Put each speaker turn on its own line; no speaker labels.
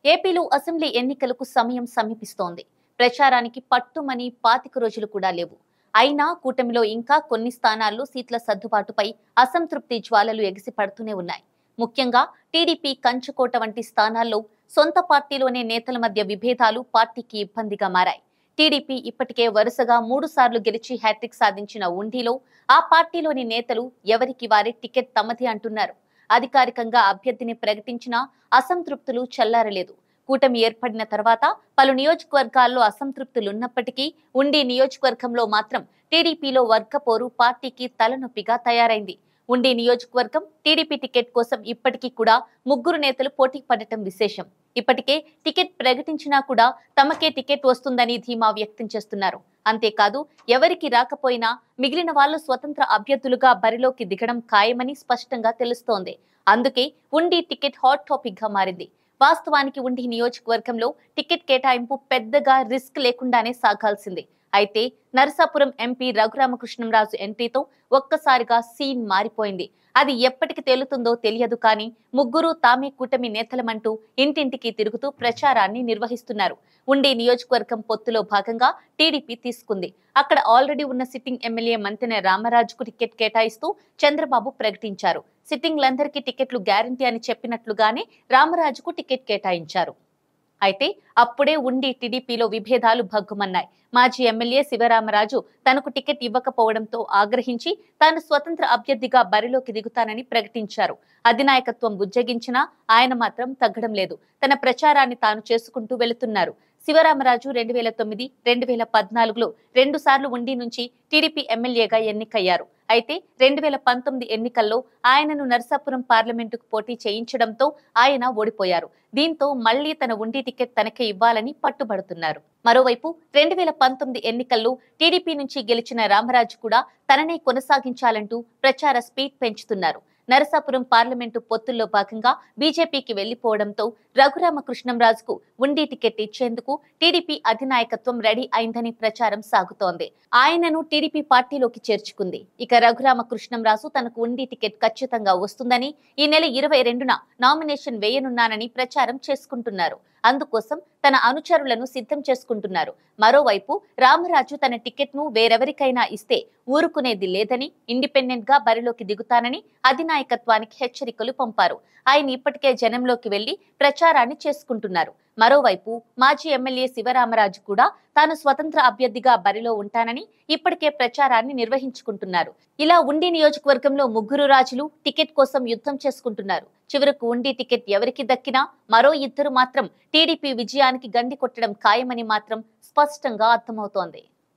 ఏపీలో అసెంబ్లీ ఎన్నికలకు సమయం సమీపిస్తోంది. ప్రచారానికి పట్టుమని 25 రోజులు కూడా లేవు. అయినా కూటమిలో ఇంకా కొన్ని స్థానాల్లో సీట్ల సర్దుబాటుపై అసంతృప్తి జ్వాలలు ఎగిసిపడుతూనే ఉన్నాయి. ముఖ్యంగా టీడీపీ కంచుకోట వంటి స్థానాల్లో సొంత పార్టీలోనే నేతల మధ్య విభేదాలు పార్టీకి ఇబ్బందిగా మారాయి. టీడీపీ ఇప్పటికే వరుసగా 3 సార్లు గెలిచి హ్యాట్రిక్ సాధించిన ఉండిలో ఆ పార్టీలోని నేతలు ఎవరికి వారే టికెట్ తమది అంటున్నారు. అధికారికంగా అభ్యర్థిని ప్రకటించినా అసంతృప్తులు చల్లారలేదు. కూటమి ఏర్పడిన తర్వాత పలు నియోజకవర్గాల్లో అసంతృప్తులున్నప్పటికీ ఉండి నియోజకవర్గంలో మాత్రం టీడీపీలో వర్గపోరు పార్టీకి తలనొప్పిగా తయారైంది. ఉండి నియోజకవర్గం టీడీపీ టికెట్ కోసం ఇప్పటికీ కూడా 3 నేతలు పోటీ పడటం విశేషం. ఇప్పటికే టికెట్ ప్రకటించినా కూడా తమకే టికెట్ వస్తుందని ధీమా వ్యక్తం చేస్తున్నారు. అంతేకాదు ఎవరికి రాకపోయినా మిగిలిన వాళ్లు స్వతంత్ర అభ్యర్థులుగా బరిలోకి దిగడం ఖాయమని స్పష్టంగా తెలుస్తోంది. అందుకే ఉండి టికెట్ హాట్ టాపిక్ గా మారింది. వాస్తవానికి ఉండి నియోజకవర్గంలో టికెట్ కేటాయింపు పెద్దగా రిస్క్ లేకుండానే సాగాల్సింది. అయితే నరసాపురం ఎంపీ రఘురామకృష్ణంరాజు ఎంట్రీతో ఒక్కసారిగా సీన్ మారిపోయింది. అది ఎప్పటికి తేలుతుందో తెలియదు కానీ 3 తామే కూటమి నేతలమంటూ ఇంటింటికి తిరుగుతూ ప్రచారాన్ని నిర్వహిస్తున్నారు. ఉండి నియోజకవర్గం పొత్తులో భాగంగా టీడీపీ తీసుకుంది. అక్కడ ఆల్రెడీ ఉన్న సిట్టింగ్ ఎమ్మెల్యే మంతెన రామరాజుకు టికెట్ కేటాయిస్తూ చంద్రబాబు ప్రకటించారు. సిట్టింగ్లందరికీ టికెట్లు గ్యారంటీ అని చెప్పినట్లుగానే రామరాజుకు టికెట్ కేటాయించారు. అయితే అప్పుడే ఉండి టీడీపీలో విభేదాలు భగ్గుమన్నాయి. మాజీ ఎమ్మెల్యే శివరామరాజు తనకు టికెట్ ఇవ్వకపోవడంతో ఆగ్రహించి తాను స్వతంత్ర అభ్యర్థిగా బరిలోకి దిగుతానని ప్రకటించారు. అధినాయకత్వం బుజ్జగించినా ఆయన మాత్రం తగ్గడం లేదు. తన ప్రచారాన్ని తాను చేసుకుంటూ వెళుతున్నారు. శివరామరాజు 2009, 2014లో 2 సార్లు ఉండి నుంచి టీడీపీ ఎమ్మెల్యేగా ఎన్నికయ్యారు. అయితే 2019 ఎన్నికల్లో ఆయనను నరసాపురం పార్లమెంటుకు పోటీ చేయించడంతో ఆయన ఓడిపోయారు. దీంతో మళ్లీ తన ఉండి టికెట్ తనకే ఇవ్వాలని పట్టుబడుతున్నారు. మరోవైపు 2019 ఎన్నికల్లో టీడీపీ నుంచి గెలిచిన రామరాజు కూడా తననే కొనసాగించాలంటూ ప్రచార స్పీడ్ పెంచుతున్నారు. నరసాపురం పార్లమెంటు పొత్తుల్లో భాగంగా బీజేపీకి వెళ్లిపోవడంతో రఘురామకృష్ణంరాజుకు ఉండి టికెట్ ఇచ్చేందుకు టీడీపీ అధినాయకత్వం రెడీ అయిందని ప్రచారం సాగుతోంది. ఆయనను టీడీపీ పార్టీలోకి చేర్చుకుంది. ఇక రఘురామకృష్ణంరాజు తనకు ఉండి టికెట్ ఖచ్చితంగా వస్తుందని, ఈ నెల 22న నామినేషన్ వేయనున్నానని ప్రచారం చేసుకుంటున్నారు. అందుకోసం తన అనుచరులను సిద్ధం చేసుకుంటున్నారు. మరోవైపు రామరాజు తన టికెట్ ను వేరెవరికైనా ఇస్తే ఊరుకునేది లేదని, ఇండిపెండెంట్ గా బరిలోకి దిగుతానని అధినాయకత్వానికి హెచ్చరికలు పంపారు. ఆయన ఇప్పటికే జనంలోకి వెళ్లి ప్రచారాన్ని చేసుకుంటున్నారు. మరోవైపు మాజీ ఎమ్మెల్యే శివరామరాజు కూడా తాను స్వతంత్ర అభ్యర్థిగా బరిలో ఉంటానని ఇప్పటికే ప్రచారాన్ని నిర్వహించుకుంటున్నారు. ఇలా ఉండి నియోజకవర్గంలో 3 రాజులు టికెట్ కోసం యుద్ధం చేసుకుంటున్నారు. చివరకు ఉండి టికెట్ ఎవరికి దక్కినా మరో 2 మాత్రం టీడీపీ విజయానికి గండి కొట్టడం ఖాయమని మాత్రం స్పష్టంగా అర్థమవుతోంది.